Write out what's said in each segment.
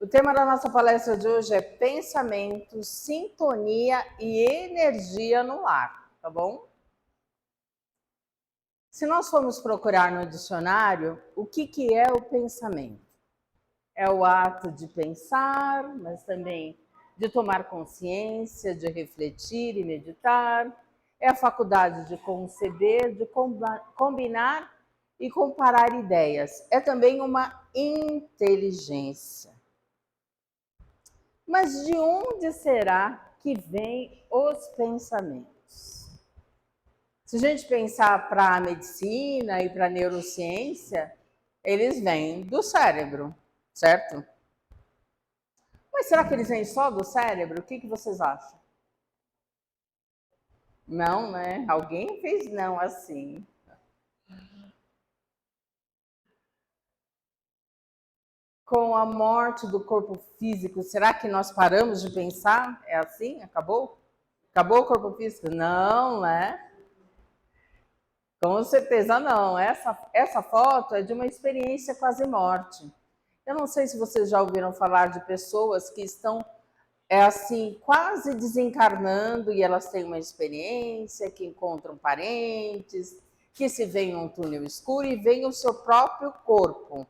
O tema da nossa palestra de hoje é pensamento, sintonia e energia no lar, tá bom? Se nós formos procurar no dicionário, o que é o pensamento? É o ato de pensar, mas também de tomar consciência, de refletir e meditar. É a faculdade de conceber, de combinar e comparar ideias. É também uma inteligência. Mas de onde será que vêm os pensamentos? Se a gente pensar para a medicina e para a neurociência, eles vêm do cérebro, certo? Mas será que eles vêm só do cérebro? O que vocês acham? Não, né? Alguém fez não assim. Com a morte do corpo físico, será que nós paramos de pensar? É assim? Acabou? Acabou o corpo físico? Não, né? Com certeza não. Essa foto é de uma experiência quase morte. Eu não sei se vocês já ouviram falar de pessoas que estão assim, quase desencarnando e elas têm uma experiência, que encontram parentes, que se veem num túnel escuro e veem o seu próprio corpo.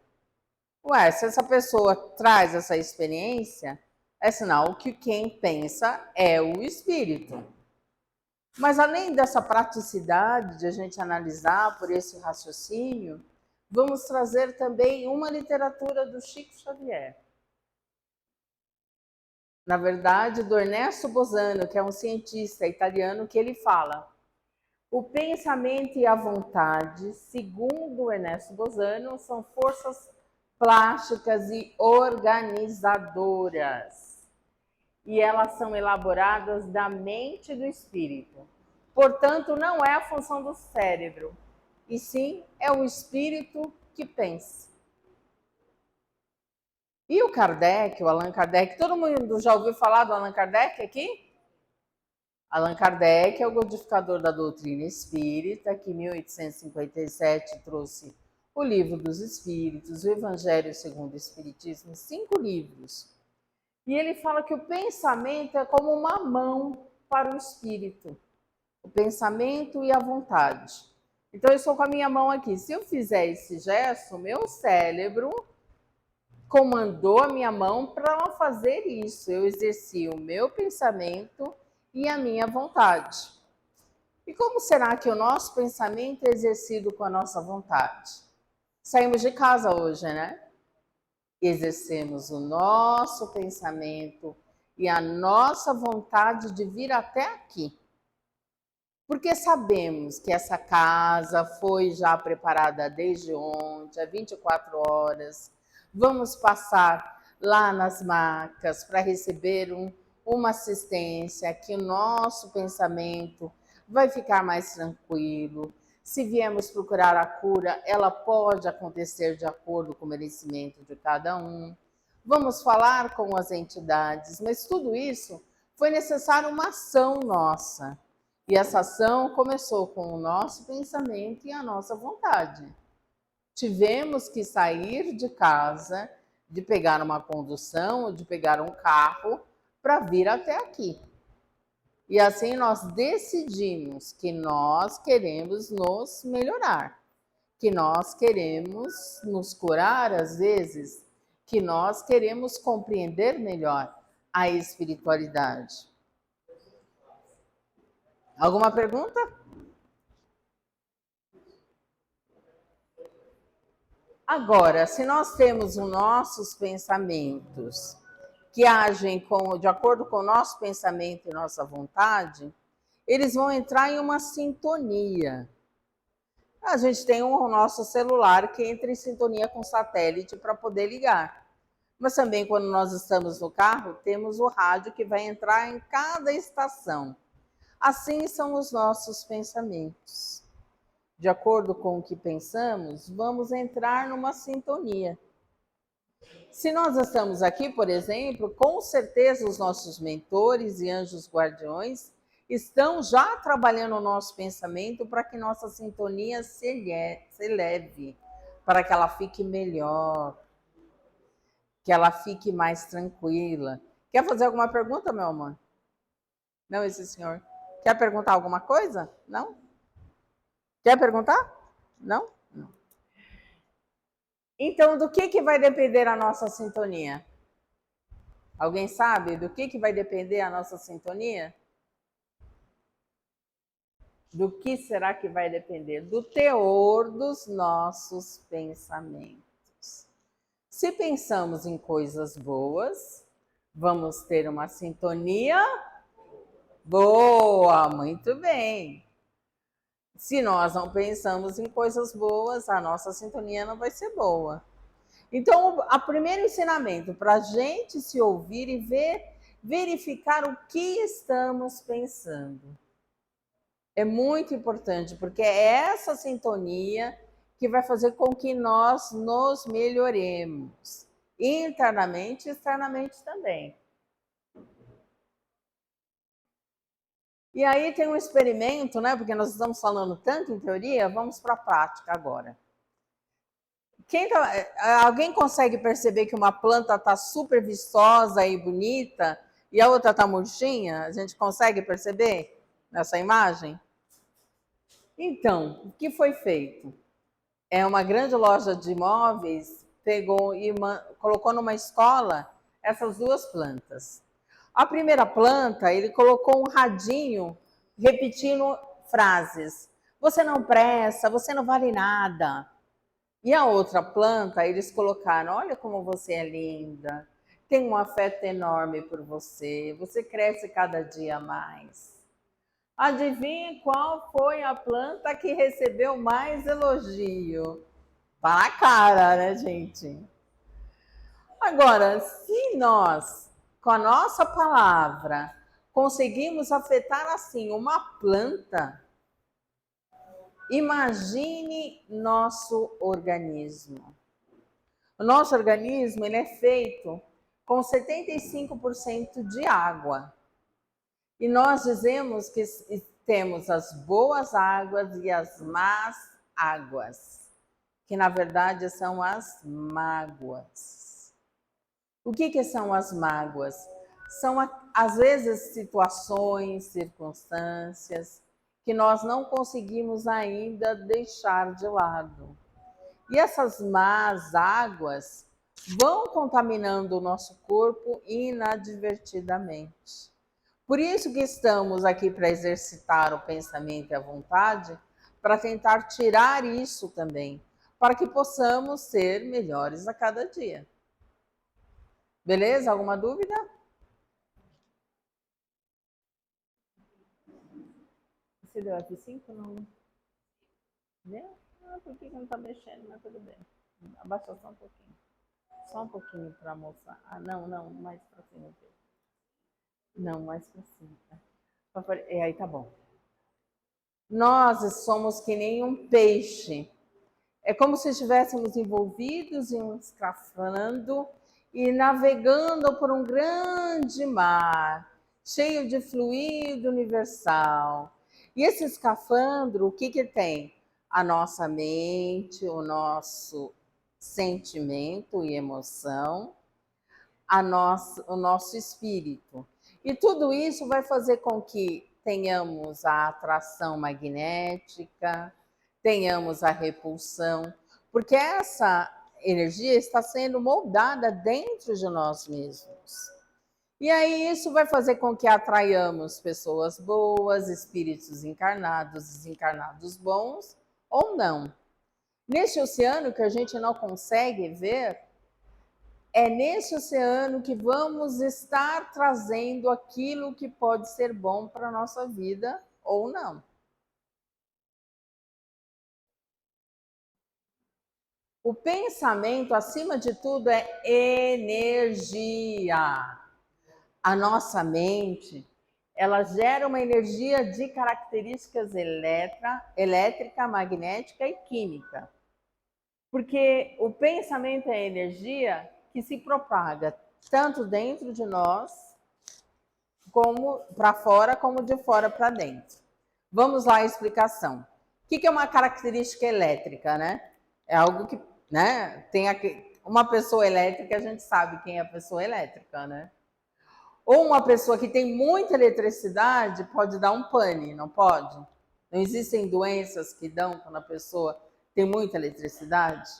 Ué, se essa pessoa traz essa experiência, é sinal que quem pensa é o espírito. Mas além dessa praticidade de a gente analisar por esse raciocínio, vamos trazer também uma literatura do Chico Xavier. Na verdade, do Ernesto Bosano, que é um cientista italiano, que ele fala: o pensamento e a vontade, segundo o Ernesto Bosano, são forças plásticas e organizadoras. E elas são elaboradas da mente e do espírito. Portanto, não é a função do cérebro, e sim é o espírito que pensa. E o Kardec, o Allan Kardec, todo mundo já ouviu falar do Allan Kardec aqui? Allan Kardec é o codificador da doutrina espírita, que em 1857 trouxe o Livro dos Espíritos, o Evangelho segundo o Espiritismo, 5 livros. E ele fala que o pensamento é como uma mão para o espírito. O pensamento e a vontade. Então, eu estou com a minha mão aqui. Se eu fizer esse gesto, o meu cérebro comandou a minha mão para ela fazer isso. Eu exerci o meu pensamento e a minha vontade. E como será que o nosso pensamento é exercido com a nossa vontade? Saímos de casa hoje, né? Exercemos o nosso pensamento e a nossa vontade de vir até aqui. Porque sabemos que essa casa foi já preparada desde ontem, há 24 horas. Vamos passar lá nas macas para receber uma assistência, que o nosso pensamento vai ficar mais tranquilo. Se viemos procurar a cura, ela pode acontecer de acordo com o merecimento de cada um. Vamos falar com as entidades, mas tudo isso foi necessário uma ação nossa. E essa ação começou com o nosso pensamento e a nossa vontade. Tivemos que sair de casa, de pegar uma condução ou de pegar um carro para vir até aqui. E assim nós decidimos que nós queremos nos melhorar, que nós queremos nos curar às vezes, que nós queremos compreender melhor a espiritualidade. Alguma pergunta? Agora, se nós temos os nossos pensamentos que agem de acordo com o nosso pensamento e nossa vontade, eles vão entrar em uma sintonia. A gente tem o nosso celular que entra em sintonia com o satélite para poder ligar. Mas também quando nós estamos no carro, temos o rádio que vai entrar em cada estação. Assim são os nossos pensamentos. De acordo com o que pensamos, vamos entrar numa sintonia. Se nós estamos aqui, por exemplo, com certeza os nossos mentores e anjos guardiões estão já trabalhando o nosso pensamento para que nossa sintonia se eleve, para que ela fique melhor. que ela fique mais tranquila. Quer fazer alguma pergunta, meu amor? Não, esse senhor. Quer perguntar alguma coisa? Não? Quer perguntar? Não? Não. Então, do que vai depender a nossa sintonia? Alguém sabe do que vai depender a nossa sintonia? Do que será que vai depender? Do teor dos nossos pensamentos. Se pensamos em coisas boas, vamos ter uma sintonia boa, muito bem. Se nós não pensamos em coisas boas, a nossa sintonia não vai ser boa. Então, o primeiro ensinamento para a gente se ouvir e verificar o que estamos pensando. É muito importante, porque é essa sintonia que vai fazer com que nós nos melhoremos, internamente e externamente também. E aí tem um experimento, né? Porque nós estamos falando tanto em teoria, vamos para a prática agora. Alguém consegue perceber que uma planta está super vistosa e bonita e a outra está murchinha? A gente consegue perceber nessa imagem? Então, o que foi feito? Uma grande loja de imóveis pegou e colocou numa escola essas duas plantas. A primeira planta, ele colocou um radinho repetindo frases. Você não presta, você não vale nada. E a outra planta, eles colocaram, olha como você é linda, tem um afeto enorme por você, você cresce cada dia mais. Adivinhe qual foi a planta que recebeu mais elogio? Tá na cara, né, gente? Agora, se nós, com a nossa palavra, conseguimos afetar assim uma planta, imagine nosso organismo. O nosso organismo ele é feito com 75% de água. E nós dizemos que temos as boas águas e as más águas, que na verdade são as mágoas. O que são as mágoas? São, às vezes, situações, circunstâncias que nós não conseguimos ainda deixar de lado. E essas más águas vão contaminando o nosso corpo inadvertidamente. Por isso que estamos aqui para exercitar o pensamento e a vontade, para tentar tirar isso também, para que possamos ser melhores a cada dia. Beleza? Alguma dúvida? Você deu F5? Não. Deu? Ah, por que não está mexendo? Mas tudo bem. Abaixa só um pouquinho. Só um pouquinho para mostrar. Ah, não, mais para cima. Não, mais para cima. Aí tá bom. Nós somos que nem um peixe. É como se estivéssemos envolvidos em um escafandro e navegando por um grande mar, cheio de fluido universal. E esse escafandro, o que tem? A nossa mente, o nosso sentimento e emoção, o nosso espírito. E tudo isso vai fazer com que tenhamos a atração magnética, tenhamos a repulsão, porque essa energia está sendo moldada dentro de nós mesmos. E aí isso vai fazer com que atraiamos pessoas boas, espíritos encarnados, desencarnados bons ou não. Neste oceano que a gente não consegue ver, é nesse oceano que vamos estar trazendo aquilo que pode ser bom para a nossa vida ou não. O pensamento, acima de tudo, é energia. A nossa mente, ela gera uma energia de características elétrica, magnética e química. Porque o pensamento é energia que se propaga tanto dentro de nós, como para fora, como de fora para dentro. Vamos lá a explicação. O que é uma característica elétrica, né? É algo que, né, tem Uma pessoa elétrica, a gente sabe quem é a pessoa elétrica, né? Ou uma pessoa que tem muita eletricidade pode dar um pane, não pode? Não existem doenças que dão quando a pessoa tem muita eletricidade?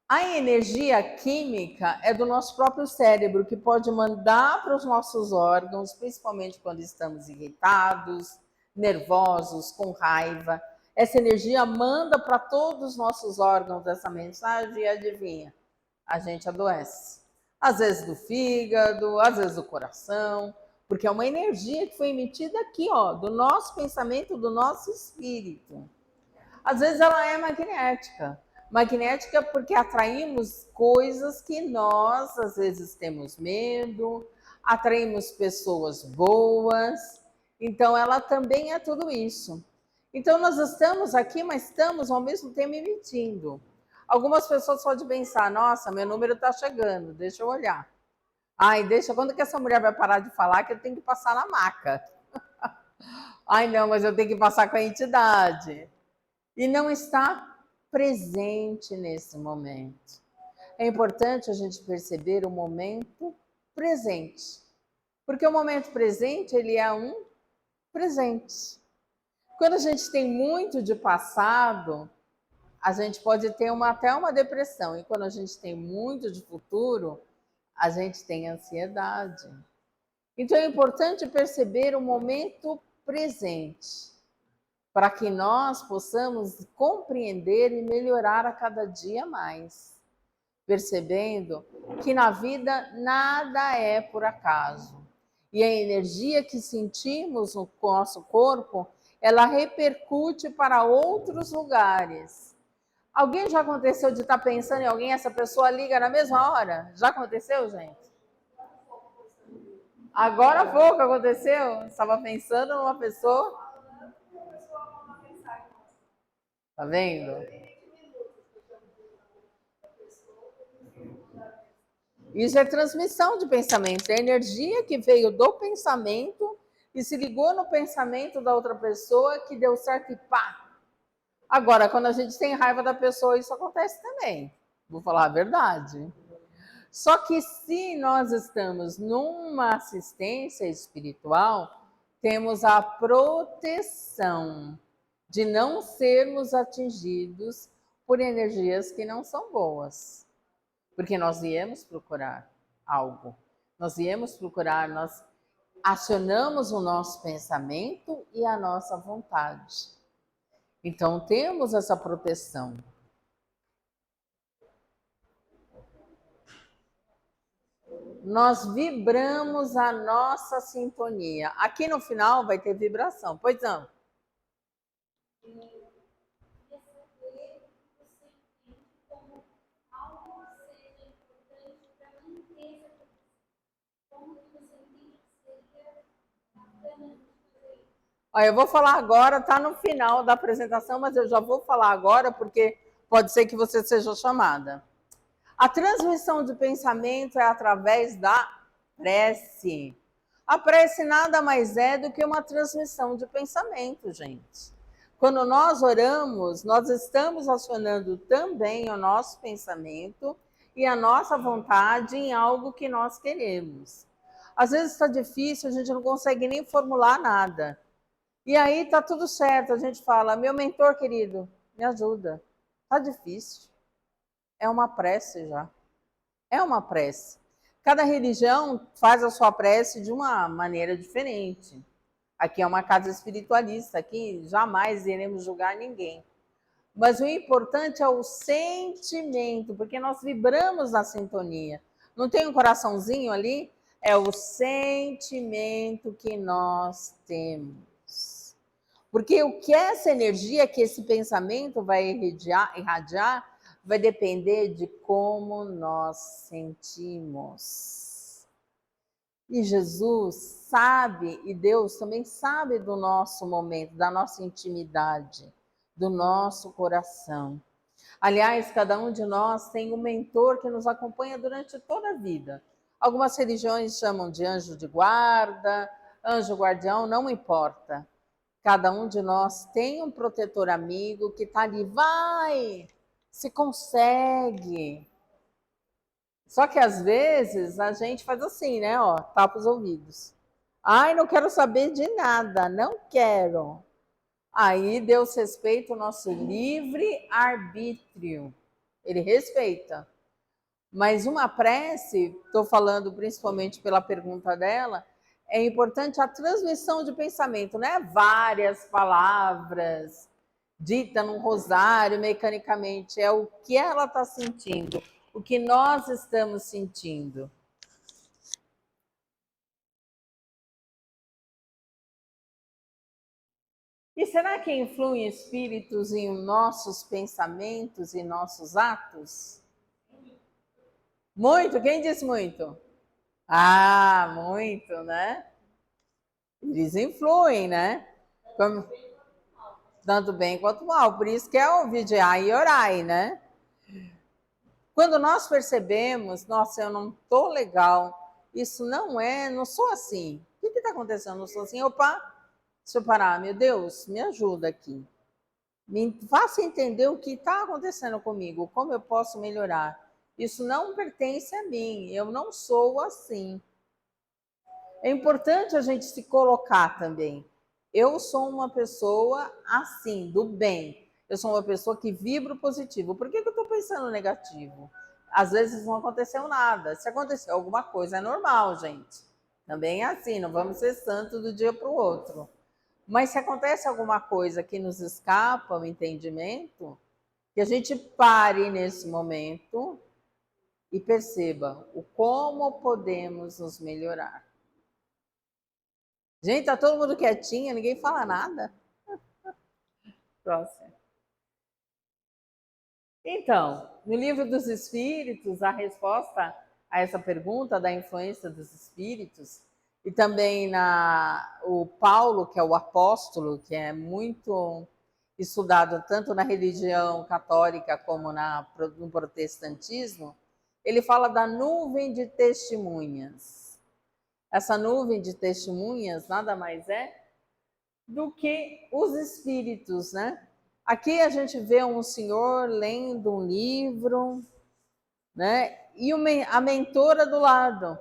A energia química é do nosso próprio cérebro, que pode mandar para os nossos órgãos, principalmente quando estamos irritados, nervosos, com raiva. Essa energia manda para todos os nossos órgãos essa mensagem e adivinha, a gente adoece. Às vezes do fígado, às vezes do coração, porque é uma energia que foi emitida aqui, ó, do nosso pensamento, do nosso espírito. Às vezes ela é magnética. Magnética porque atraímos coisas que nós, às vezes, temos medo, atraímos pessoas boas. Então, ela também é tudo isso. Então, nós estamos aqui, mas estamos ao mesmo tempo emitindo. Algumas pessoas podem pensar, nossa, meu número está chegando, deixa eu olhar. Ai, deixa, quando que essa mulher vai parar de falar que eu tenho que passar na maca? Ai, não, mas eu tenho que passar com a entidade. E não está presente nesse momento. É importante a gente perceber o momento presente, porque o momento presente, ele é um presente. Quando a gente tem muito de passado, a gente pode ter até uma depressão, e quando a gente tem muito de futuro, a gente tem ansiedade. Então é importante perceber o momento presente, para que nós possamos compreender e melhorar a cada dia mais, percebendo que na vida nada é por acaso. E a energia que sentimos no nosso corpo, ela repercute para outros lugares. Alguém já aconteceu de estar pensando em alguém, essa pessoa liga na mesma hora? Já aconteceu, gente? Agora há pouco aconteceu? Estava pensando numa pessoa. Tá vendo? Isso é transmissão de pensamento, é energia que veio do pensamento e se ligou no pensamento da outra pessoa que deu certo e pá. Agora, quando a gente tem raiva da pessoa, isso acontece também. Vou falar a verdade. Só que se nós estamos numa assistência espiritual, temos a proteção de não sermos atingidos por energias que não são boas. Porque nós viemos procurar algo. Nós viemos procurar, nós acionamos o nosso pensamento e a nossa vontade. Então temos essa proteção. Nós vibramos a nossa sintonia. Aqui no final vai ter vibração. Pois não. Olha, eu vou falar agora, está no final da apresentação, mas eu já vou falar agora porque pode ser que você seja chamada. A transmissão de pensamento é através da prece. A prece nada mais é do que uma transmissão de pensamento, gente. Quando nós oramos, nós estamos acionando também o nosso pensamento e a nossa vontade em algo que nós queremos. Às vezes está difícil, a gente não consegue nem formular nada. E aí tá tudo certo, a gente fala, meu mentor querido, me ajuda. Tá difícil. É uma prece já. É uma prece. Cada religião faz a sua prece de uma maneira diferente. Aqui é uma casa espiritualista, aqui jamais iremos julgar ninguém. Mas o importante é o sentimento, porque nós vibramos na sintonia. Não tem um coraçãozinho ali? É o sentimento que nós temos. Porque o que essa energia, que esse pensamento vai irradiar, vai depender de como nós sentimos. E Jesus sabe, e Deus também sabe do nosso momento, da nossa intimidade, do nosso coração. Aliás, cada um de nós tem um mentor que nos acompanha durante toda a vida. Algumas religiões chamam de anjo de guarda, anjo guardião, não importa. Cada um de nós tem um protetor amigo que está ali, vai, se consegue. Só que às vezes a gente faz assim, né? Ó, tapa os ouvidos. Ai, não quero saber de nada, não quero. Aí Deus respeita o nosso livre arbítrio. Ele respeita. Mas uma prece, estou falando principalmente pela pergunta dela, é importante a transmissão de pensamento, não é várias palavras dita num rosário mecanicamente, é o que ela está sentindo, o que nós estamos sentindo. E será que influem espíritos em nossos pensamentos e nossos atos? Muito? Quem disse muito? Ah, muito, né? Eles influem, né? Como... Tanto bem quanto mal. Por isso que é o vigiai e orai, né? Quando nós percebemos, nossa, eu não tô legal, isso não sou assim. O que está acontecendo? Eu não sou assim. Opa, deixa eu parar. Meu Deus, me ajuda aqui. Me faça entender o que está acontecendo comigo, como eu posso melhorar. Isso não pertence a mim, eu não sou assim. É importante a gente se colocar também. Eu sou uma pessoa assim, do bem. Eu sou uma pessoa que vibra positivo. Por que eu estou pensando negativo? Às vezes não aconteceu nada. Se aconteceu alguma coisa, é normal, gente. Também é assim, não vamos ser santos do dia para o outro. Mas se acontece alguma coisa que nos escapa o entendimento, que a gente pare nesse momento e perceba o como podemos nos melhorar. Gente, tá todo mundo quietinho, ninguém fala nada. Próximo. Então, no livro dos Espíritos, a resposta a essa pergunta da influência dos espíritos, e também o Paulo, que é o apóstolo, que é muito estudado tanto na religião católica como no protestantismo, ele fala da nuvem de testemunhas. Essa nuvem de testemunhas nada mais é do que os espíritos, né? Aqui a gente vê um senhor lendo um livro, né? E a mentora do lado,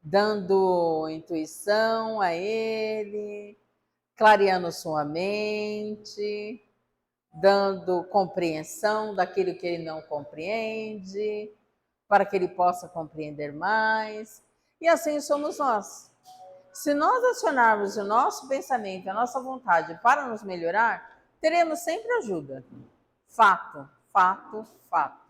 dando intuição a ele, clareando sua mente, dando compreensão daquilo que ele não compreende, para que ele possa compreender mais. E assim somos nós. Se nós acionarmos o nosso pensamento, a nossa vontade para nos melhorar, teremos sempre ajuda. Fato, fato, fato.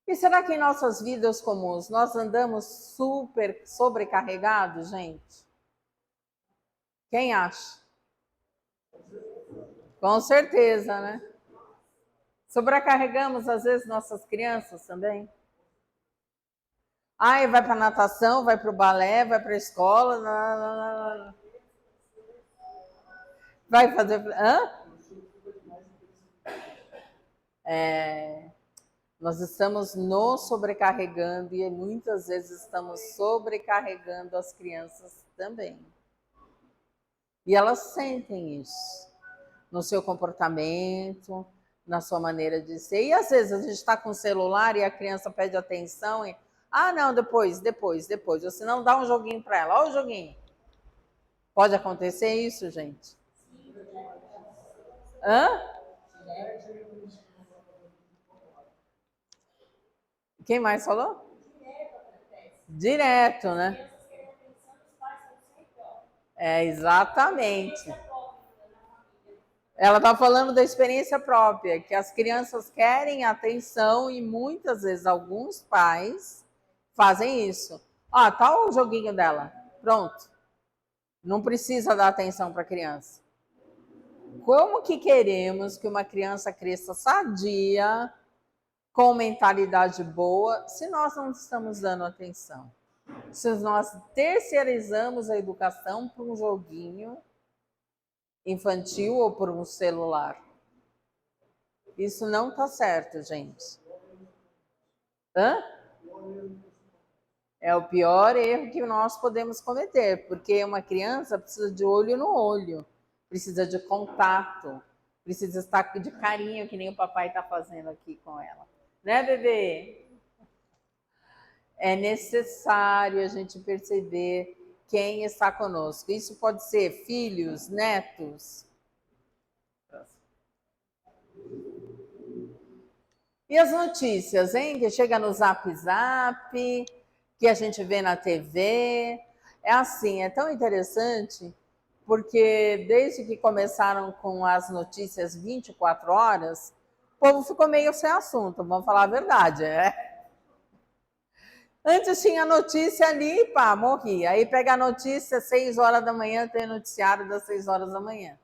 E será que em nossas vidas comuns nós andamos super sobrecarregados, gente? Quem acha? Com certeza, né? Sobrecarregamos às vezes nossas crianças também. Ai, vai para natação, vai para o balé, vai para a escola, vai fazer. Hã? Nós estamos nos sobrecarregando e muitas vezes estamos sobrecarregando as crianças também. E elas sentem isso no seu comportamento, na sua maneira de ser. E às vezes a gente está com o celular e a criança pede atenção e não, depois. Ou se não, dá um joguinho para ela. Olha o joguinho. Pode acontecer isso, gente? Hã? Quem mais falou? Direto, né? É, exatamente. Ela está falando da experiência própria, que as crianças querem atenção e muitas vezes alguns pais fazem isso. Tá o joguinho dela. Pronto. Não precisa dar atenção para a criança. Como que queremos que uma criança cresça sadia, com mentalidade boa, se nós não estamos dando atenção? Se nós terceirizamos a educação para um joguinho infantil ou por um celular. Isso não está certo, gente. Hã? É o pior erro que nós podemos cometer, porque uma criança precisa de olho no olho. precisa de contato, precisa estar de carinho, que nem o papai está fazendo aqui com ela. Né, bebê? É necessário a gente perceber quem está conosco. Isso pode ser filhos, netos. E as notícias, hein? Que chega no Zap Zap, que a gente vê na TV. É assim, é tão interessante, porque desde que começaram com as notícias 24 horas, o povo ficou meio sem assunto, vamos falar a verdade, né? Antes tinha notícia ali, pá, morria. Aí pega a notícia, 6 horas da manhã, tem noticiário das 6 horas da manhã.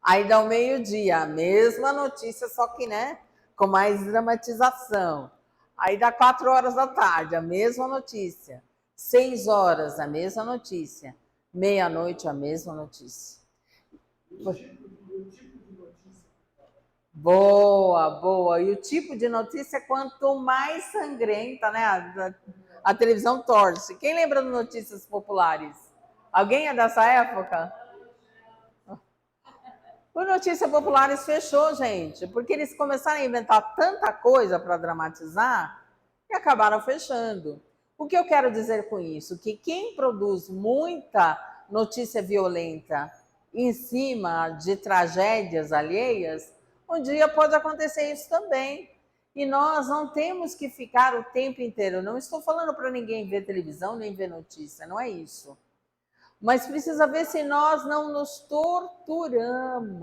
Aí dá o meio-dia, a mesma notícia, só que, né, com mais dramatização. Aí dá 4 horas da tarde, a mesma notícia. 6 horas, a mesma notícia. Meia-noite, a mesma notícia. Boa, boa. E o tipo de notícia, quanto mais sangrenta, né? A televisão torce. Quem lembra de notícias populares? Alguém é dessa época? O Notícias Populares fechou, gente, porque eles começaram a inventar tanta coisa para dramatizar e acabaram fechando. O que eu quero dizer com isso? Que quem produz muita notícia violenta em cima de tragédias alheias, um dia pode acontecer isso também. E nós não temos que ficar o tempo inteiro. Não estou falando para ninguém ver televisão nem ver notícia, não é isso. Mas precisa ver se nós não nos torturamos.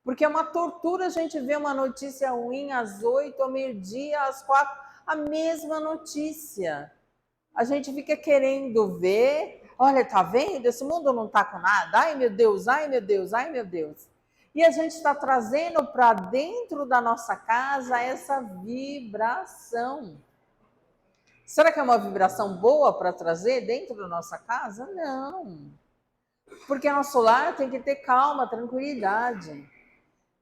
Porque é uma tortura a gente ver uma notícia ruim às 8, ao meio-dia, às 4, a mesma notícia. A gente fica querendo ver, olha, tá vendo? Esse mundo não tá com nada. Ai, meu Deus, ai, meu Deus, ai, meu Deus. E a gente está trazendo para dentro da nossa casa essa vibração. Será que é uma vibração boa para trazer dentro da nossa casa? Não. Porque nosso lar tem que ter calma, tranquilidade.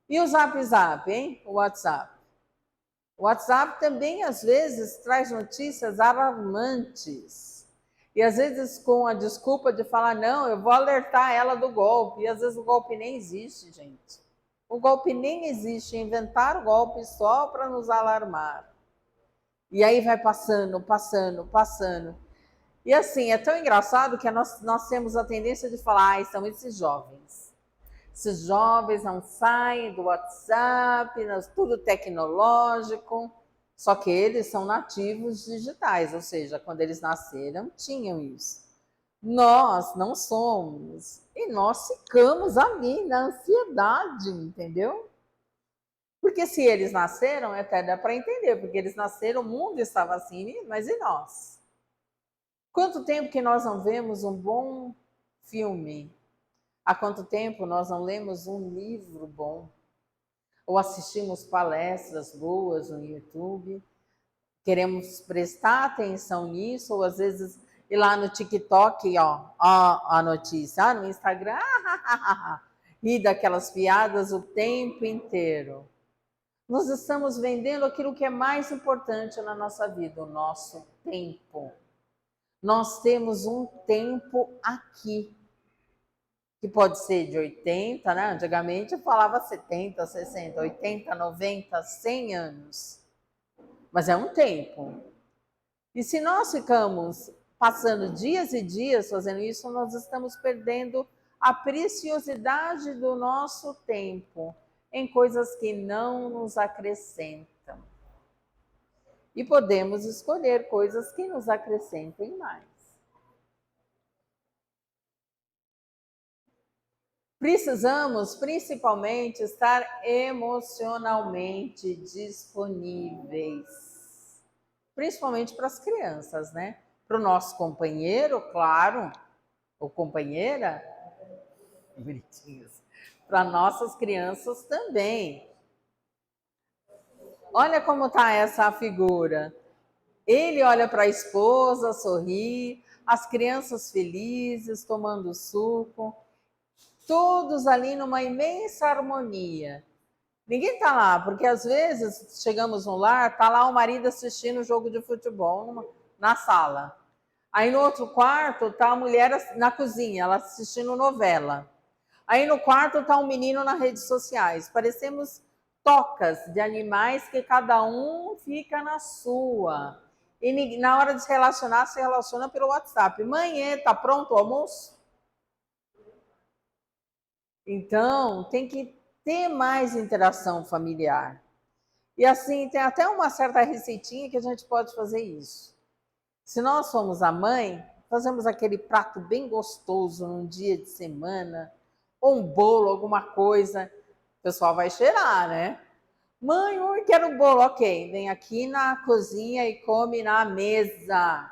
E o Zap Zap, hein? O WhatsApp. O WhatsApp também, às vezes, traz notícias alarmantes. E às vezes com a desculpa de falar, não, eu vou alertar ela do golpe. E às vezes o golpe nem existe, gente. O golpe nem existe. Inventaram o golpe só para nos alarmar. E aí vai passando, passando, passando. E assim, é tão engraçado que nós temos a tendência de falar, são esses jovens. Esses jovens não saem do WhatsApp, tudo tecnológico. Só que eles são nativos digitais, ou seja, quando eles nasceram, tinham isso. Nós não somos. E nós ficamos ali na ansiedade, entendeu? Porque se eles nasceram, até dá para entender, porque eles nasceram, o mundo estava assim, mas e nós? Quanto tempo que nós não vemos um bom filme? Há quanto tempo nós não lemos um livro bom? Ou assistimos palestras boas no YouTube? Queremos prestar atenção nisso, ou às vezes ir lá no TikTok, ó a notícia, no Instagram, e daquelas piadas o tempo inteiro. Nós estamos vendendo aquilo que é mais importante na nossa vida, o nosso tempo. Nós temos um tempo aqui, que pode ser de 80, né? Antigamente eu falava 70, 60, 80, 90, 100 anos. Mas é um tempo. E se nós ficamos passando dias e dias fazendo isso, nós estamos perdendo a preciosidade do nosso tempo em coisas que não nos acrescentam. E podemos escolher coisas que nos acrescentem mais. Precisamos, principalmente, estar emocionalmente disponíveis. Principalmente para as crianças, né? Para o nosso companheiro, claro, ou companheira, bonitinhos. Para nossas crianças também. Olha como está essa figura. Ele olha para a esposa, sorri, as crianças felizes, tomando suco, todos ali numa imensa harmonia. Ninguém está lá, porque às vezes chegamos no lar, está lá o marido assistindo o jogo de futebol na sala. Aí no outro quarto está a mulher na cozinha, ela assistindo novela. Aí no quarto está um menino nas redes sociais. Parecemos tocas de animais que cada um fica na sua. E na hora de se relacionar, se relaciona pelo WhatsApp. Mãe, tá pronto o almoço? Então, tem que ter mais interação familiar. E assim, tem até uma certa receitinha que a gente pode fazer isso. Se nós somos a mãe, fazemos aquele prato bem gostoso num dia de semana, ou um bolo, alguma coisa, o pessoal vai cheirar, né? Mãe, eu quero um bolo. Ok, vem aqui na cozinha e come na mesa.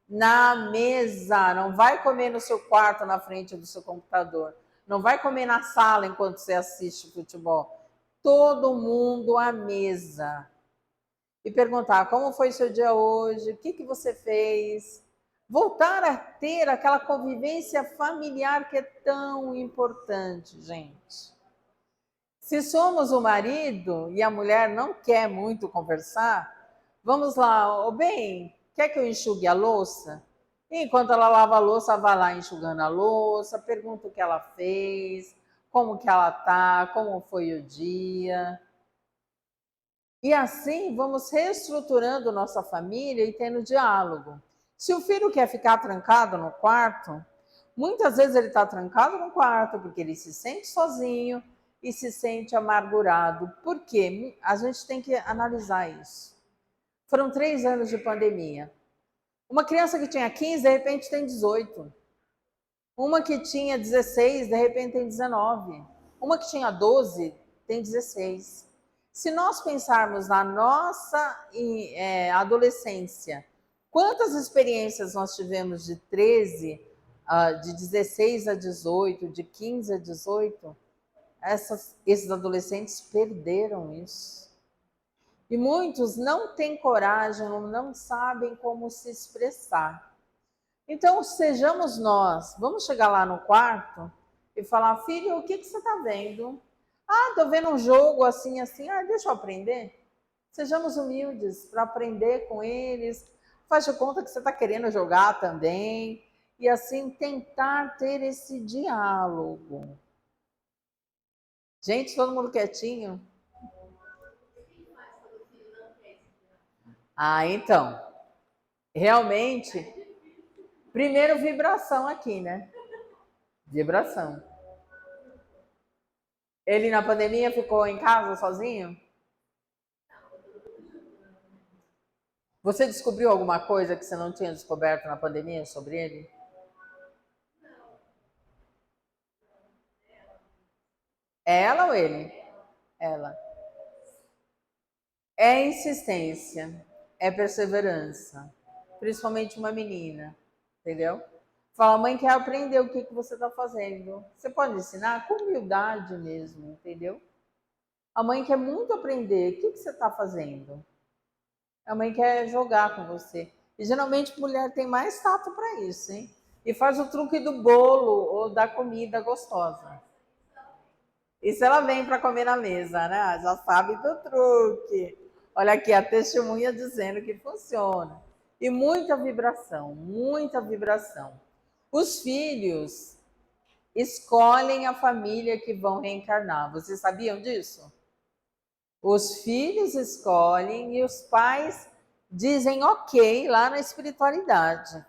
Na mesa. Não vai comer no seu quarto, na frente do seu computador. Não vai comer na sala enquanto você assiste futebol. Todo mundo à mesa. E perguntar como foi seu dia hoje, o que você fez. Voltar a ter aquela convivência familiar que é tão importante, gente. Se somos o marido e a mulher não quer muito conversar, vamos lá, ô bem, quer que eu enxugue a louça? E enquanto ela lava a louça, vai lá enxugando a louça, pergunta o que ela fez, como que ela tá, como foi o dia. E assim vamos reestruturando nossa família e tendo diálogo. Se o filho quer ficar trancado no quarto, muitas vezes ele está trancado no quarto porque ele se sente sozinho e se sente amargurado. Por quê? A gente tem que analisar isso. Foram 3 anos de pandemia. Uma criança que tinha 15, de repente tem 18. Uma que tinha 16, de repente tem 19. Uma que tinha 12, tem 16. Se nós pensarmos na nossa adolescência, quantas experiências nós tivemos de 13, de 16 a 18, de 15 a 18, esses adolescentes perderam isso. E muitos não têm coragem, não sabem como se expressar. Então, sejamos nós. Vamos chegar lá no quarto e falar, filho, o que você está vendo? Ah, estou vendo um jogo assim, assim. Ah, deixa eu aprender. Sejamos humildes para aprender com eles. Faz de conta que você está querendo jogar também. E assim, tentar ter esse diálogo. Gente, todo mundo quietinho. Ah, então. Realmente, primeiro vibração aqui, né? Vibração. Ele na pandemia ficou em casa sozinho? Você descobriu alguma coisa que você não tinha descoberto na pandemia sobre ele? É ela ou ele? Ela. É insistência, é perseverança, principalmente uma menina, entendeu? Fala, mãe, quer aprender o que você está fazendo. Você pode ensinar com humildade mesmo, entendeu? A mãe quer muito aprender. O que você está fazendo? A mãe quer jogar com você. E geralmente mulher tem mais tato para isso, hein? E faz o truque do bolo ou da comida gostosa. Isso ela vem para comer na mesa, né? Já sabe do truque. Olha aqui a testemunha dizendo que funciona. E muita vibração, muita vibração. Os filhos escolhem a família que vão reencarnar. Vocês sabiam disso? Os filhos escolhem e os pais dizem ok lá na espiritualidade.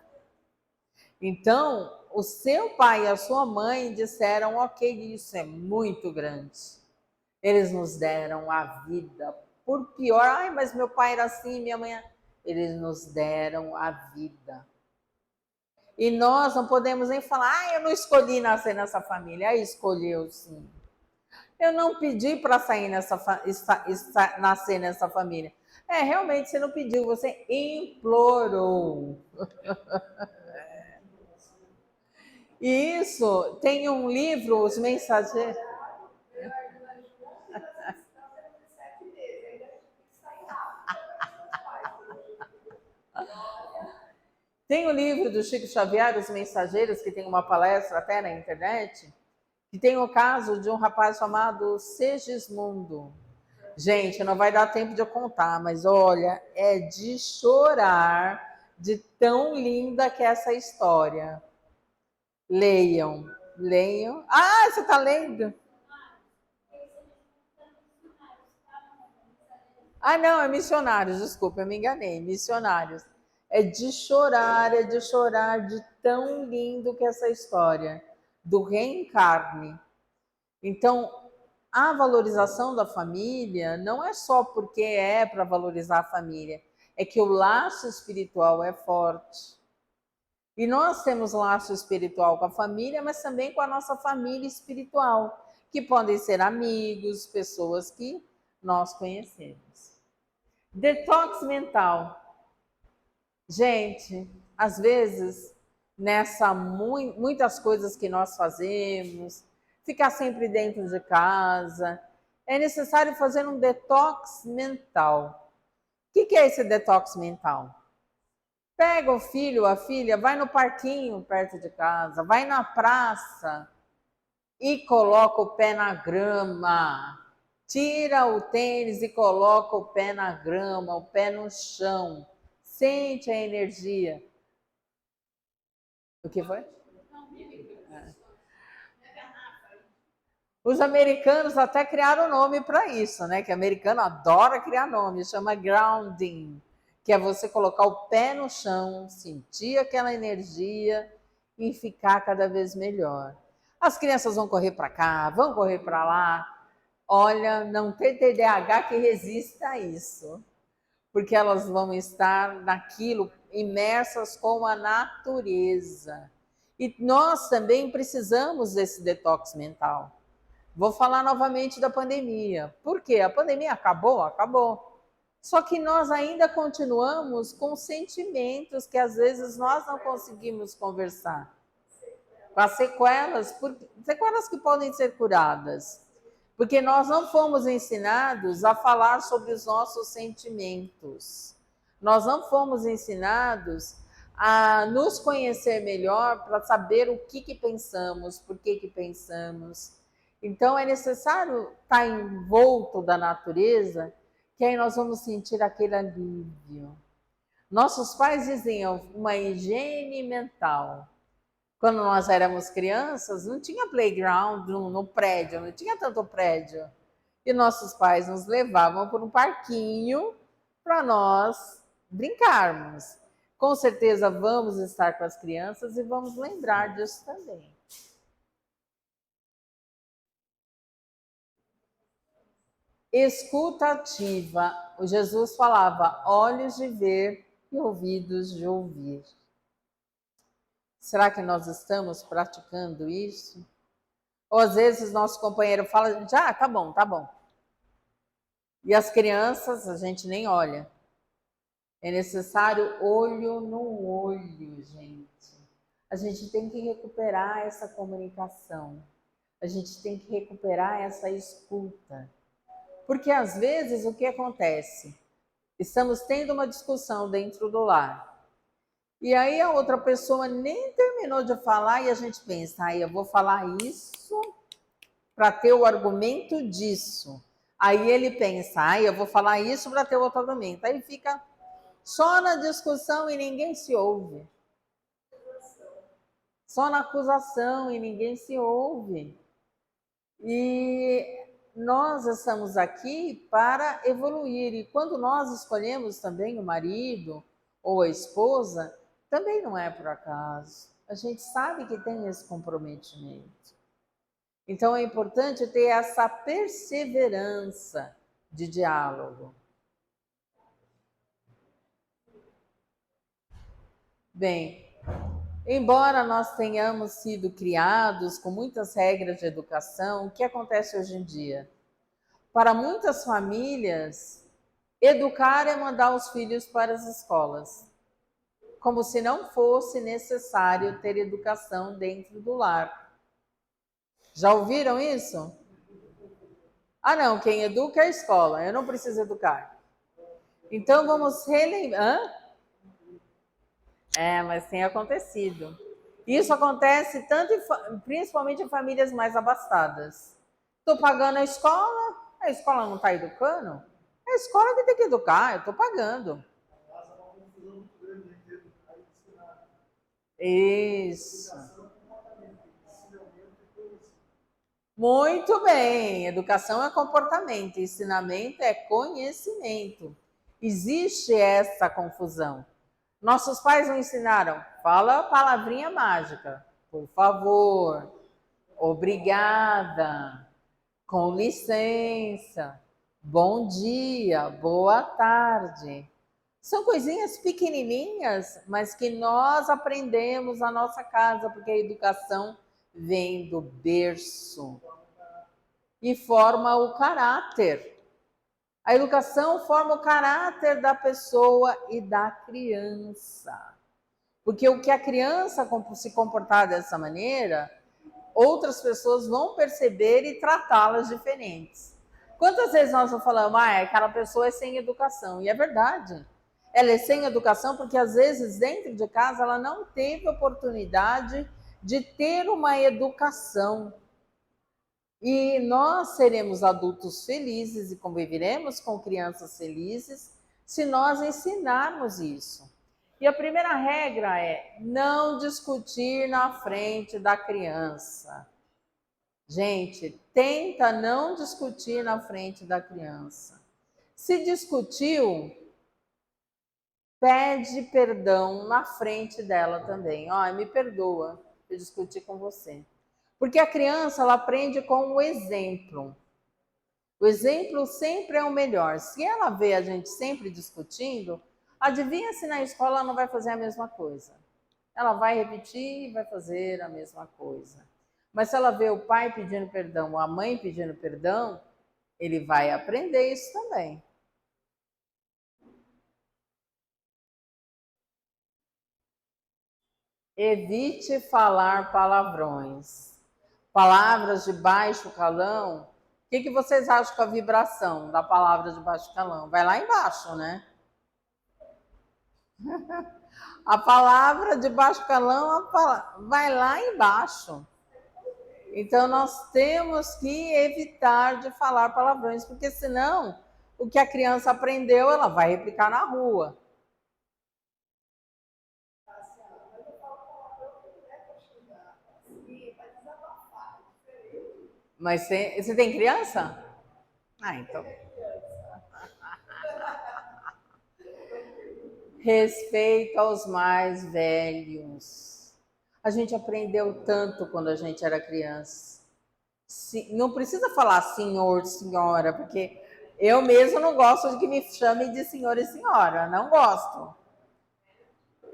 Então, o seu pai e a sua mãe disseram ok, isso é muito grande. Eles nos deram a vida. Por pior, ai, mas meu pai era assim, minha mãe. Eles nos deram a vida. E nós não podemos nem falar, ah, eu não escolhi nascer nessa família. Aí escolheu sim. Eu não pedi para sair nascer nessa família. É, realmente você não pediu, você implorou. E isso tem um livro, Os Mensageiros. Tem o livro do Chico Xavier, Os Mensageiros, que tem uma palestra até na internet, que tem o caso de um rapaz chamado Segismundo. Gente, não vai dar tempo de eu contar, mas olha, é de chorar de tão linda que é essa história. Leiam. Leio. Ah, você está lendo? Ah, não, é missionários, desculpa, eu me enganei. Missionários. É de chorar de tão lindo que é essa história do reencarne. Então, a valorização da família não é só porque é para valorizar a família, é que o laço espiritual é forte. E nós temos laço espiritual com a família, mas também com a nossa família espiritual, que podem ser amigos, pessoas que nós conhecemos. Detox mental. Gente, às vezes, muitas coisas que nós fazemos, ficar sempre dentro de casa, é necessário fazer um detox mental. O que é esse detox mental? Pega o filho, a filha, vai no parquinho perto de casa, vai na praça e coloca o pé na grama. Tira o tênis e coloca o pé na grama, o pé no chão. Sente a energia. O que foi? Os americanos até criaram nome para isso, né? Que americano adora criar nome, chama grounding, que é você colocar o pé no chão, sentir aquela energia e ficar cada vez melhor. As crianças vão correr para cá, vão correr para lá. Olha, não tem TDAH que resista a isso, porque elas vão estar naquilo imersas com a natureza. E nós também precisamos desse detox mental. Vou falar novamente da pandemia. Por quê? A pandemia acabou? Acabou. Só que nós ainda continuamos com sentimentos que às vezes nós não conseguimos conversar. Com as sequelas que podem ser curadas. Porque nós não fomos ensinados a falar sobre os nossos sentimentos. Nós não fomos ensinados a nos conhecer melhor para saber o que pensamos, por que pensamos. Então é necessário estar envolto da natureza, que aí nós vamos sentir aquele alívio. Nossos pais diziam uma higiene mental. Quando nós éramos crianças, não tinha playground no prédio, não tinha tanto prédio. E nossos pais nos levavam por um parquinho para nós brincarmos. Com certeza vamos estar com as crianças e vamos lembrar disso também. Escuta ativa. O Jesus falava olhos de ver e ouvidos de ouvir. Será que nós estamos praticando isso? Ou às vezes nosso companheiro fala, já, tá bom, tá bom. E as crianças, a gente nem olha. É necessário olho no olho, gente. A gente tem que recuperar essa comunicação. A gente tem que recuperar essa escuta. Porque às vezes o que acontece? Estamos tendo uma discussão dentro do lar. E aí a outra pessoa nem terminou de falar e a gente pensa, eu vou falar isso para ter o argumento disso. Aí ele pensa, eu vou falar isso para ter outro argumento. Aí fica só na discussão e ninguém se ouve. Só na acusação e ninguém se ouve. E nós estamos aqui para evoluir. E quando nós escolhemos também o marido ou a esposa, também não é por acaso. A gente sabe que tem esse comprometimento. Então é importante ter essa perseverança de diálogo. Bem, embora nós tenhamos sido criados com muitas regras de educação, o que acontece hoje em dia? Para muitas famílias, educar é mandar os filhos para as escolas, como se não fosse necessário ter educação dentro do lar. Já ouviram isso? Ah, não, quem educa é a escola, eu não preciso educar. Então vamos relembrar. Mas tem acontecido. Isso acontece principalmente em famílias mais abastadas. Estou pagando a escola não está educando? É a escola que tem que educar, eu estou pagando. Isso. Muito bem, educação é comportamento, ensinamento é conhecimento. Existe essa confusão. Nossos pais não ensinaram, fala a palavrinha mágica, por favor, obrigada, com licença, bom dia, boa tarde. São coisinhas pequenininhas, mas que nós aprendemos na nossa casa, porque a educação vem do berço e forma o caráter. A educação forma o caráter da pessoa e da criança. Porque o que a criança se comportar dessa maneira, outras pessoas vão perceber e tratá-las diferentes. Quantas vezes nós não falamos, aquela pessoa é sem educação? E é verdade. Ela é sem educação porque às vezes dentro de casa ela não teve oportunidade de ter uma educação. E nós seremos adultos felizes e conviveremos com crianças felizes se nós ensinarmos isso. E a primeira regra é não discutir na frente da criança. Gente, tenta não discutir na frente da criança. Se discutiu, pede perdão na frente dela também. Me perdoa, eu discuti com você. Porque a criança, ela aprende com o exemplo. O exemplo sempre é o melhor. Se ela vê a gente sempre discutindo, adivinha se na escola ela não vai fazer a mesma coisa. Ela vai repetir e vai fazer a mesma coisa. Mas se ela vê o pai pedindo perdão, a mãe pedindo perdão, ele vai aprender isso também. Evite falar palavrões. Palavras de baixo calão. O que vocês acham com a vibração da palavra de baixo calão? Vai lá embaixo, né? A palavra de baixo calão vai lá embaixo. Então nós temos que evitar de falar palavrões, porque senão o que a criança aprendeu, ela vai replicar na rua. Mas você tem criança? Então. Respeito aos mais velhos. A gente aprendeu tanto quando a gente era criança. Não precisa falar senhor, senhora, porque eu mesmo não gosto de que me chamem de senhor e senhora. Não gosto.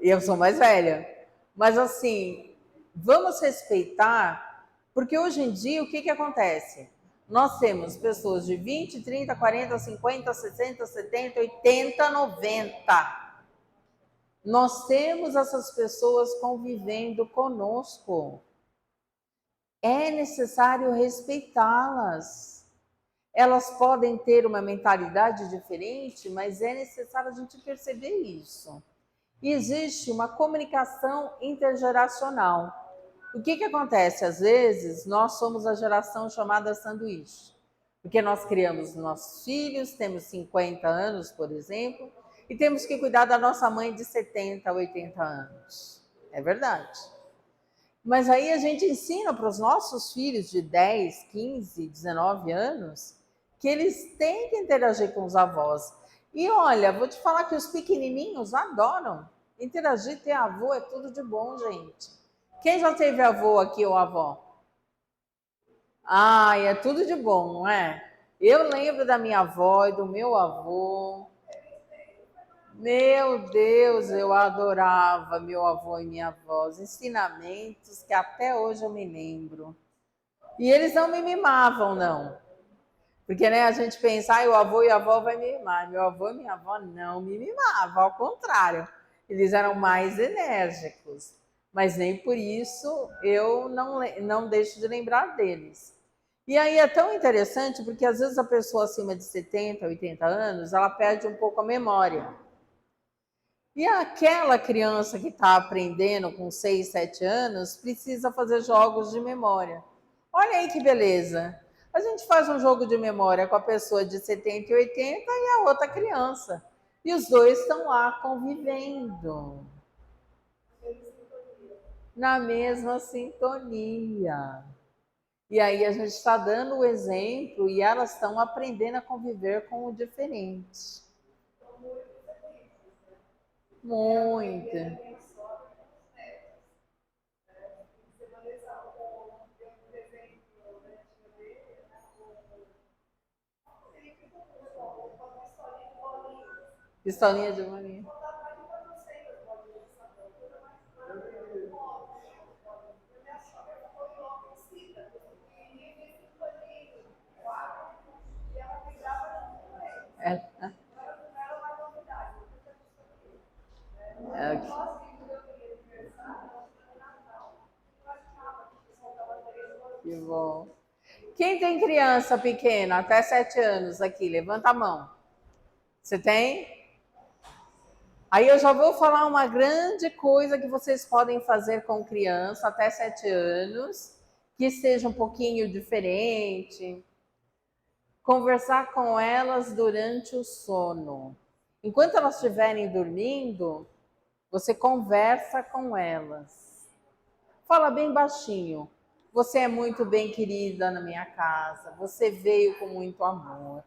E eu sou mais velha. Mas assim, vamos respeitar, porque hoje em dia o que acontece? Nós temos pessoas de 20, 30, 40, 50, 60, 70, 80, 90. Nós temos essas pessoas convivendo conosco. É necessário respeitá-las. Elas podem ter uma mentalidade diferente, mas é necessário a gente perceber isso. E existe uma comunicação intergeracional. O que acontece? Às vezes, nós somos a geração chamada sanduíche. Porque nós criamos nossos filhos, temos 50 anos, por exemplo, e temos que cuidar da nossa mãe de 70, 80 anos. É verdade. Mas aí a gente ensina para os nossos filhos de 10, 15, 19 anos que eles têm que interagir com os avós. E olha, vou te falar que os pequenininhos adoram interagir, ter avô, é tudo de bom, gente. Quem já teve avô aqui ou avó? É tudo de bom, não é? Eu lembro da minha avó e do meu avô. Meu Deus, eu adorava meu avô e minha avó, os ensinamentos que até hoje eu me lembro. E eles não me mimavam, não. Porque a gente pensa, o avô e a avó vai me mimar. Meu avô e minha avó não me mimavam, ao contrário. Eles eram mais enérgicos. Mas nem por isso eu não deixo de lembrar deles. E aí é tão interessante, porque às vezes a pessoa acima de 70, 80 anos, ela perde um pouco a memória. E aquela criança que está aprendendo com 6, 7 anos precisa fazer jogos de memória. Olha aí que beleza. A gente faz um jogo de memória com a pessoa de 70 e 80 e a outra criança. E os dois estão lá convivendo. Na mesma sintonia. E aí a gente está dando o exemplo e elas estão aprendendo a conviver com o diferente. Muito. Pistolinha de maninha. É, é, que bom. Quem tem criança pequena, até 7 anos aqui? Levanta a mão. Você tem? Aí eu já vou falar uma grande coisa que vocês podem fazer com criança até 7 anos, que seja um pouquinho diferente. Conversar com elas durante o sono. Enquanto elas estiverem dormindo, você conversa com elas. Fala bem baixinho. Você é muito bem querida na minha casa. Você veio com muito amor.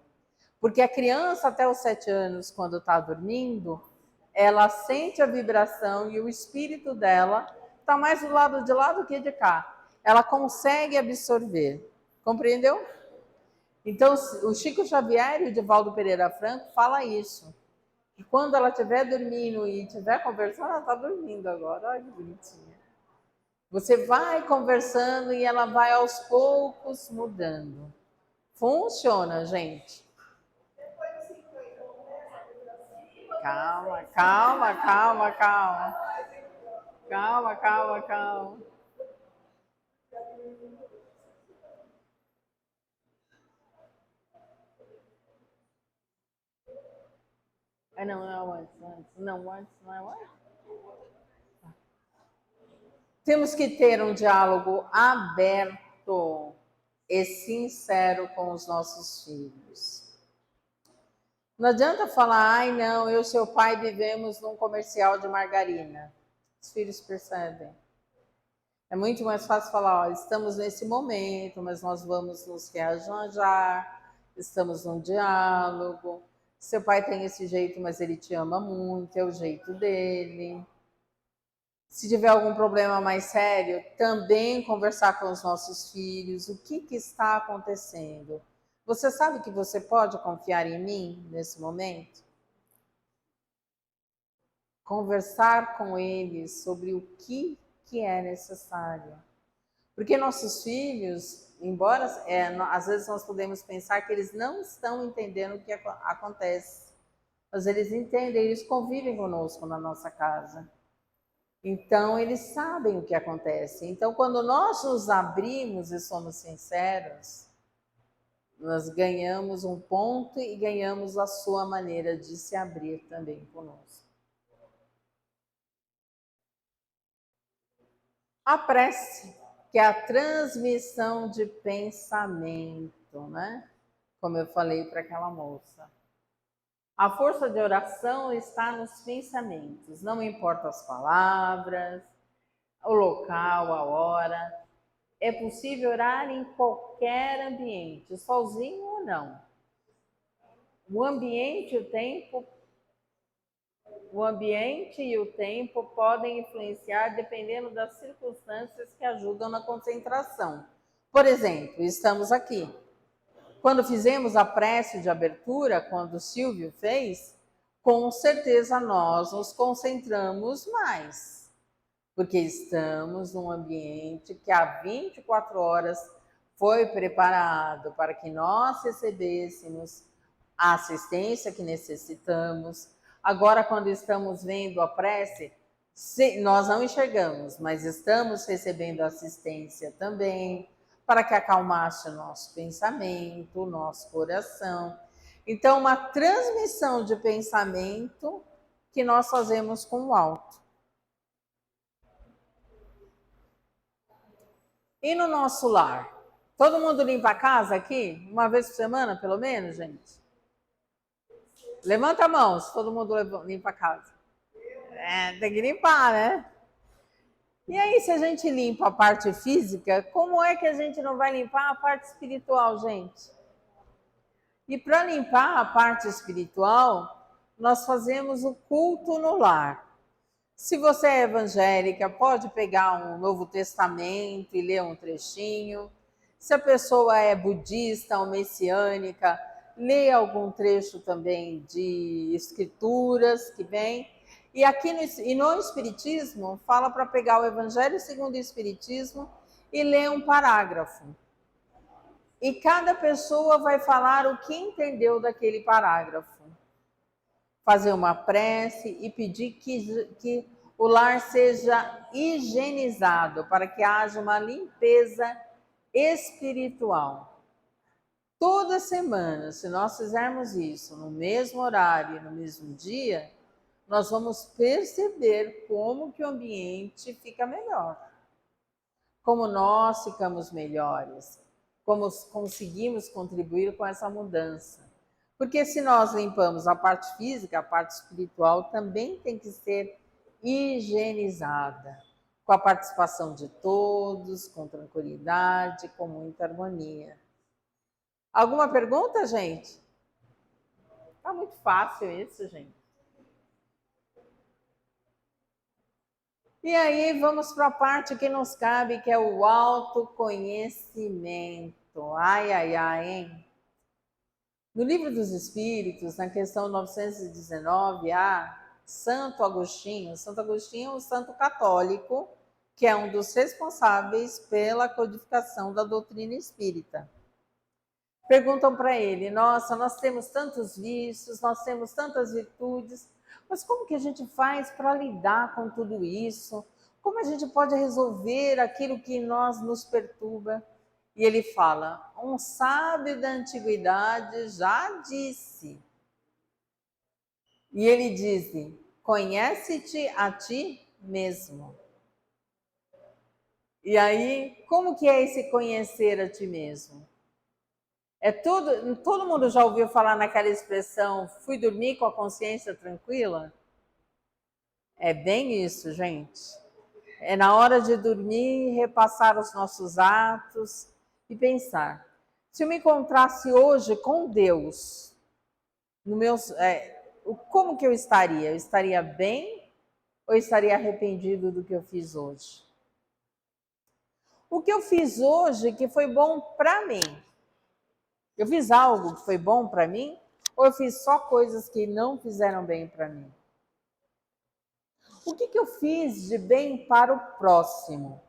Porque a criança até os 7 anos, quando está dormindo, ela sente a vibração e o espírito dela está mais do lado de lá do que de cá. Ela consegue absorver. Compreendeu? Então, o Chico Xavier e o Divaldo Pereira Franco fala isso. Que quando ela estiver dormindo e estiver conversando, ela está dormindo agora. Olha que bonitinha. Você vai conversando e ela vai aos poucos mudando. Funciona, gente. Calma, calma, calma, calma. Calma, calma, calma. Não é antes, não, antes, não é antes. Temos que ter um diálogo aberto e sincero com os nossos filhos. Não adianta falar, ai não, eu e seu pai vivemos num comercial de margarina. Os filhos percebem. É muito mais fácil falar, ó, estamos nesse momento, mas nós vamos nos rearranjar, estamos num diálogo. Seu pai tem esse jeito, mas ele te ama muito, é o jeito dele. Se tiver algum problema mais sério, também conversar com os nossos filhos, o que está acontecendo. Você sabe que você pode confiar em mim nesse momento? Conversar com eles sobre o que é necessário. Porque nossos filhos, embora às vezes nós podemos pensar que eles não estão entendendo o que acontece, mas eles entendem, eles convivem conosco na nossa casa. Então, eles sabem o que acontece. Então, quando nós nos abrimos e somos sinceros, nós ganhamos um ponto e ganhamos a sua maneira de se abrir também conosco. A prece, que é a transmissão de pensamento, né? Como eu falei para aquela moça. A força de oração está nos pensamentos, não importa as palavras, o local, a hora. É possível orar em qualquer ambiente, sozinho ou não. O ambiente e o tempo podem influenciar dependendo das circunstâncias que ajudam na concentração. Por exemplo, estamos aqui. Quando fizemos a prece de abertura, quando o Silvio fez, com certeza nós nos concentramos mais, porque estamos num ambiente que há 24 horas foi preparado para que nós recebêssemos a assistência que necessitamos. Agora, quando estamos vendo a prece, nós não enxergamos, mas estamos recebendo assistência também para que acalmasse o nosso pensamento, o nosso coração. Então, uma transmissão de pensamento que nós fazemos com o alto. E no nosso lar? Todo mundo limpa a casa aqui? Uma vez por semana, pelo menos, gente? Levanta a mão se todo mundo limpa a casa. É, tem que limpar, né? E aí, se a gente limpa a parte física, como é que a gente não vai limpar a parte espiritual, gente? E para limpar a parte espiritual, nós fazemos o culto no lar. Se você é evangélica, pode pegar um Novo Testamento e ler um trechinho. Se a pessoa é budista ou messiânica, lê algum trecho também de escrituras que vem. E aqui no Espiritismo, fala para pegar o Evangelho segundo o Espiritismo e ler um parágrafo. E cada pessoa vai falar o que entendeu daquele parágrafo. Fazer uma prece e pedir que o lar seja higienizado, para que haja uma limpeza espiritual. Toda semana, se nós fizermos isso no mesmo horário, no mesmo dia, nós vamos perceber como que o ambiente fica melhor. Como nós ficamos melhores, como conseguimos contribuir com essa mudança. Porque se nós limpamos a parte física, a parte espiritual também tem que ser higienizada, com a participação de todos, com tranquilidade, com muita harmonia. Alguma pergunta, gente? Tá muito fácil isso, gente. E aí vamos para a parte que nos cabe, que é o autoconhecimento. Ai, ai, ai, hein? No Livro dos Espíritos, na questão 919A, Santo Agostinho é um santo católico, que é um dos responsáveis pela codificação da doutrina espírita. Perguntam para ele: nossa, nós temos tantos vícios, nós temos tantas virtudes, mas como que a gente faz para lidar com tudo isso? Como a gente pode resolver aquilo que nos perturba? E ele fala: um sábio da antiguidade já disse. E ele diz: conhece-te a ti mesmo. E aí, como que é esse conhecer a ti mesmo? Todo mundo já ouviu falar naquela expressão, fui dormir com a consciência tranquila? É bem isso, gente. É na hora de dormir, repassar os nossos atos e pensar. Se eu me encontrasse hoje com Deus, como que eu estaria? Eu estaria bem ou estaria arrependido do que eu fiz hoje? O que eu fiz hoje que foi bom para mim? Eu fiz algo que foi bom para mim ou eu fiz só coisas que não fizeram bem para mim? O que eu fiz de bem para o próximo?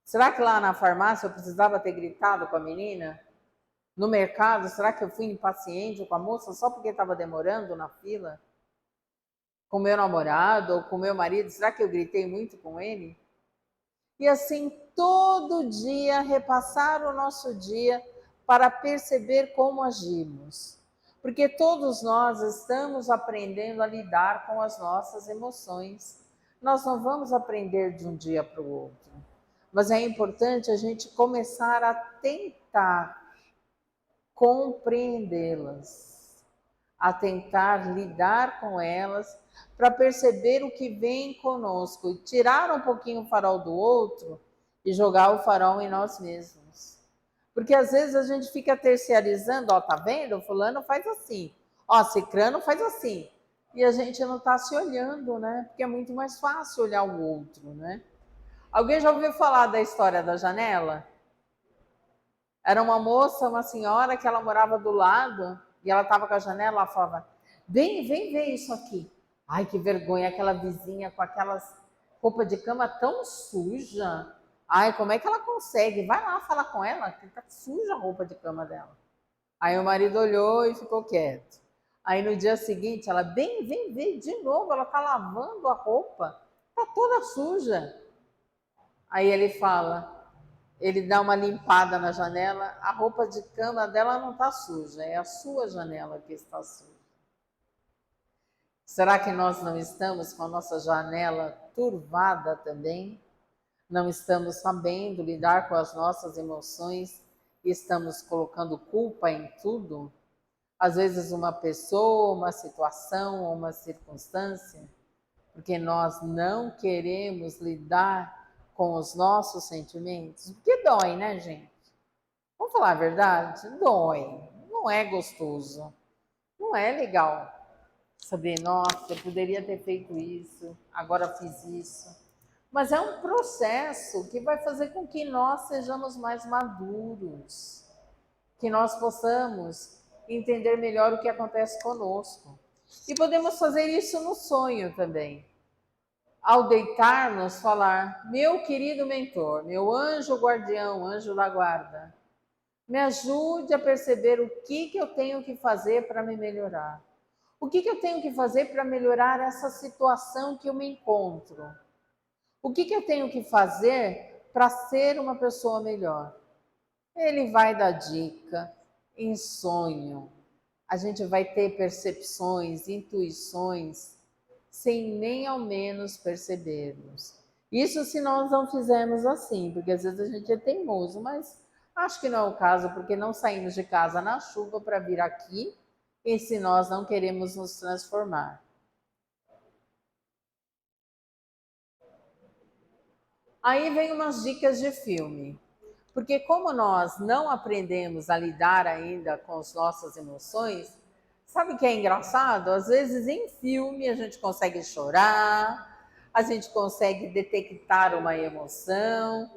Será que lá na farmácia eu precisava ter gritado com a menina? No mercado, será que eu fui impaciente com a moça só porque estava demorando na fila? Com meu namorado ou com meu marido, será que eu gritei muito com ele? E assim, todo dia, repassar o nosso dia para perceber como agimos. Porque todos nós estamos aprendendo a lidar com as nossas emoções. Nós não vamos aprender de um dia para o outro. Mas é importante a gente começar a tentar compreendê-las, a tentar lidar com elas, para perceber o que vem conosco, e tirar um pouquinho o farol do outro e jogar o farol em nós mesmos. Porque às vezes a gente fica terciarizando, ó, tá vendo? Fulano faz assim, ó, cicrano faz assim. E a gente não está se olhando, né? Porque é muito mais fácil olhar o outro, né? Alguém já ouviu falar da história da janela? Era uma moça, uma senhora, que ela morava do lado e ela estava com a janela, ela falava, vem ver isso aqui. Ai, que vergonha, aquela vizinha com aquelas roupas de cama tão suja. Ai, como é que ela consegue? Vai lá falar com ela, que tá suja a roupa de cama dela. Aí o marido olhou e ficou quieto. Aí no dia seguinte, ela, vem ver de novo, ela tá lavando a roupa, tá toda suja. Aí ele fala, ele dá uma limpada na janela, a roupa de cama dela não está suja, é a sua janela que está suja. Será que nós não estamos com a nossa janela turvada também? Não estamos sabendo lidar com as nossas emoções e estamos colocando culpa em tudo? Às vezes uma pessoa, uma situação, uma circunstância, porque nós não queremos lidar com os nossos sentimentos? Porque dói, né, gente? Vamos falar a verdade? Dói. Não é gostoso. Não é legal saber, nossa, eu poderia ter feito isso, agora fiz isso. Mas é um processo que vai fazer com que nós sejamos mais maduros, que nós possamos entender melhor o que acontece conosco. E podemos fazer isso no sonho também. Ao deitar-nos, falar: meu querido mentor, meu anjo guardião, anjo da guarda, me ajude a perceber o que eu tenho que fazer para me melhorar. O que eu tenho que fazer para melhorar essa situação que eu me encontro? O que eu tenho que fazer para ser uma pessoa melhor? Ele vai dar dica em sonho. A gente vai ter percepções, intuições, sem nem ao menos percebermos. Isso se nós não fizermos assim, porque às vezes a gente é teimoso, mas acho que não é o caso, porque não saímos de casa na chuva para vir aqui, e se nós não queremos nos transformar. Aí vem umas dicas de filme. Porque como nós não aprendemos a lidar ainda com as nossas emoções, sabe o que é engraçado? Às vezes em filme a gente consegue chorar, a gente consegue detectar uma emoção,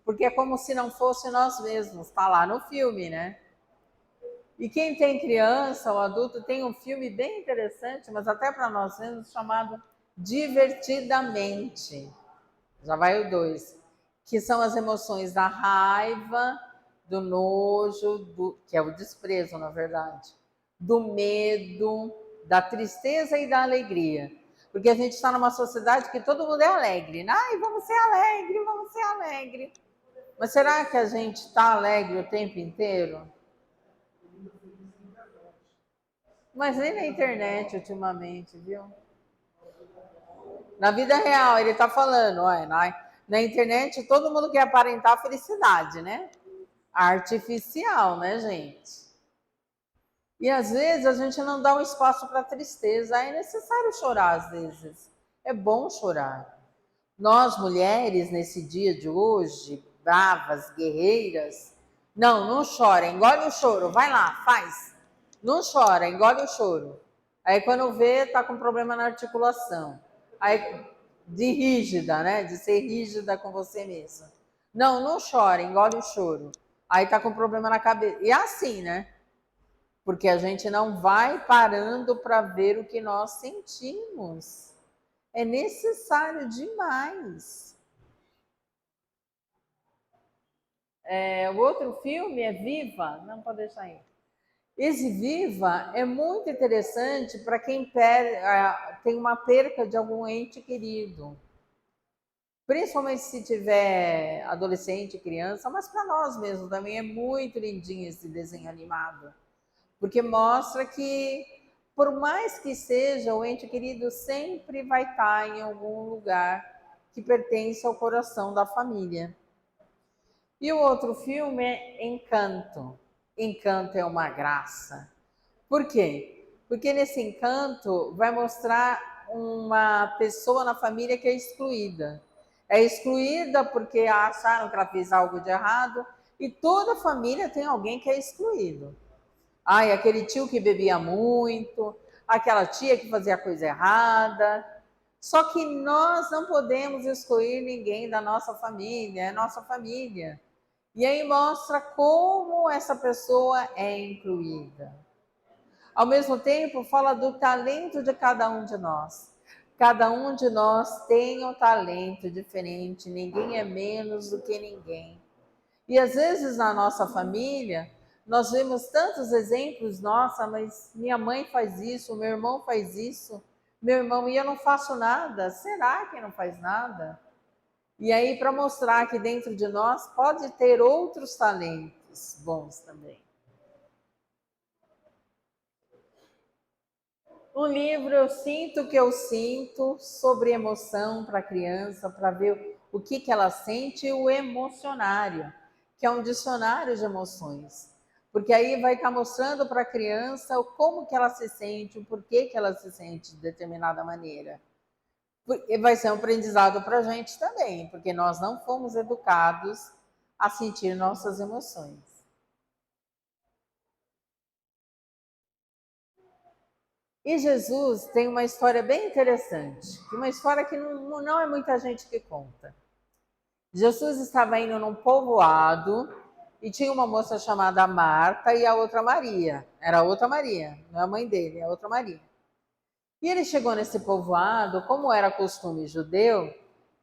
porque é como se não fosse nós mesmos, está lá no filme, né? E quem tem criança ou adulto tem um filme bem interessante, mas até para nós mesmos, chamado Divertidamente. Já vai o 2, que são as emoções da raiva, do nojo, que é o desprezo, na verdade, do medo, da tristeza e da alegria. Porque a gente está numa sociedade que todo mundo é alegre. Ai, vamos ser alegre, vamos ser alegre. Mas será que a gente está alegre o tempo inteiro? Mas nem na internet ultimamente, viu? Na vida real, ele está falando, olha, na internet todo mundo quer aparentar felicidade, né? Artificial, né, gente? E às vezes a gente não dá um espaço para tristeza. É necessário chorar às vezes. É bom chorar. Nós mulheres nesse dia de hoje, bravas, guerreiras, não chora, engole o choro, vai lá, faz. Não chora, engole o choro. Aí quando vê, tá com problema na articulação. Aí de rígida, né? De ser rígida com você mesma. Não chora, engole o choro. Aí tá com problema na cabeça. E é assim, né? Porque a gente não vai parando para ver o que nós sentimos. É necessário demais. O outro filme é Viva, não pode deixar aí. Esse Viva é muito interessante para quem tem uma perca de algum ente querido. Principalmente se tiver adolescente, criança, mas para nós mesmos também é muito lindinho esse desenho animado. Porque mostra que, por mais que seja, o ente querido sempre vai estar em algum lugar que pertence ao coração da família. E o outro filme é Encanto. Encanto é uma graça. Por quê? Porque nesse Encanto vai mostrar uma pessoa na família que é excluída. É excluída porque acharam que ela fez algo de errado e toda família tem alguém que é excluído. Ai, aquele tio que bebia muito, aquela tia que fazia coisa errada. Só que nós não podemos excluir ninguém da nossa família, é nossa família. E aí mostra como essa pessoa é incluída. Ao mesmo tempo, fala do talento de cada um de nós. Cada um de nós tem um talento diferente, ninguém é menos do que ninguém. E às vezes na nossa família, nós vemos tantos exemplos, nossa, mas minha mãe faz isso, meu irmão faz isso, meu irmão, e eu não faço nada. Será que não faz nada? E aí, para mostrar que dentro de nós pode ter outros talentos bons também. Um livro Eu Sinto o que Eu Sinto, sobre emoção para a criança, para ver o que ela sente, e o emocionário, que é um dicionário de emoções. Porque aí vai estar mostrando para a criança como que ela se sente, o porquê que ela se sente de determinada maneira. E vai ser um aprendizado para a gente também, porque nós não fomos educados a sentir nossas emoções. E Jesus tem uma história bem interessante, uma história que não é muita gente que conta. Jesus estava indo num povoado e tinha uma moça chamada Marta e a outra Maria. Era a outra Maria, não é a mãe dele, é a outra Maria. E ele chegou nesse povoado, como era costume judeu, o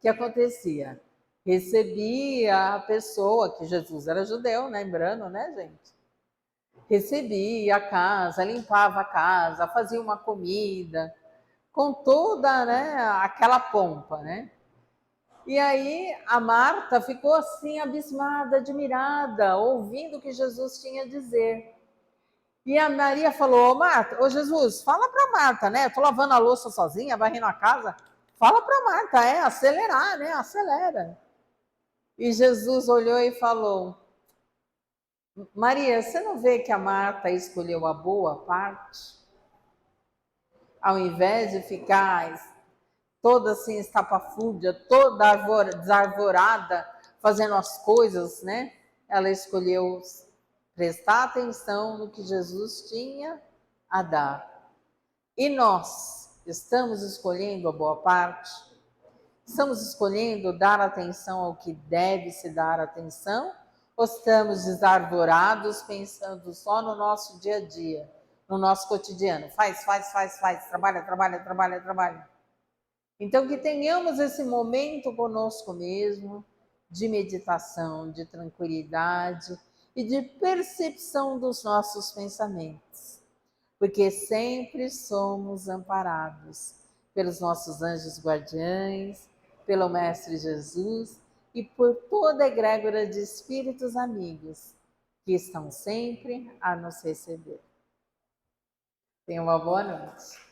que acontecia? Recebia a pessoa, que Jesus era judeu, lembrando, né, gente? Recebia a casa, limpava a casa, fazia uma comida, com toda, né, aquela pompa, né? E aí a Marta ficou assim, abismada, admirada, ouvindo o que Jesus tinha a dizer. E a Maria falou: Ô Marta, ô Jesus, fala para Marta, né? Tô lavando a louça sozinha, varrendo a casa. Fala para Marta, acelerar, né? Acelera. E Jesus olhou e falou: Maria, você não vê que a Marta escolheu a boa parte? Ao invés de ficar toda assim, estapafúrdia, toda desarvorada, fazendo as coisas, né? Ela escolheu prestar atenção no que Jesus tinha a dar. E nós estamos escolhendo a boa parte? Estamos escolhendo dar atenção ao que deve se dar atenção? Ou estamos desarvorados pensando só no nosso dia a dia, no nosso cotidiano? Faz, trabalha, trabalha, trabalha, trabalha. Então, que tenhamos esse momento conosco mesmo, de meditação, de tranquilidade e de percepção dos nossos pensamentos, porque sempre somos amparados pelos nossos anjos guardiães, pelo Mestre Jesus e por toda a egrégora de espíritos amigos que estão sempre a nos receber. Tenha uma boa noite.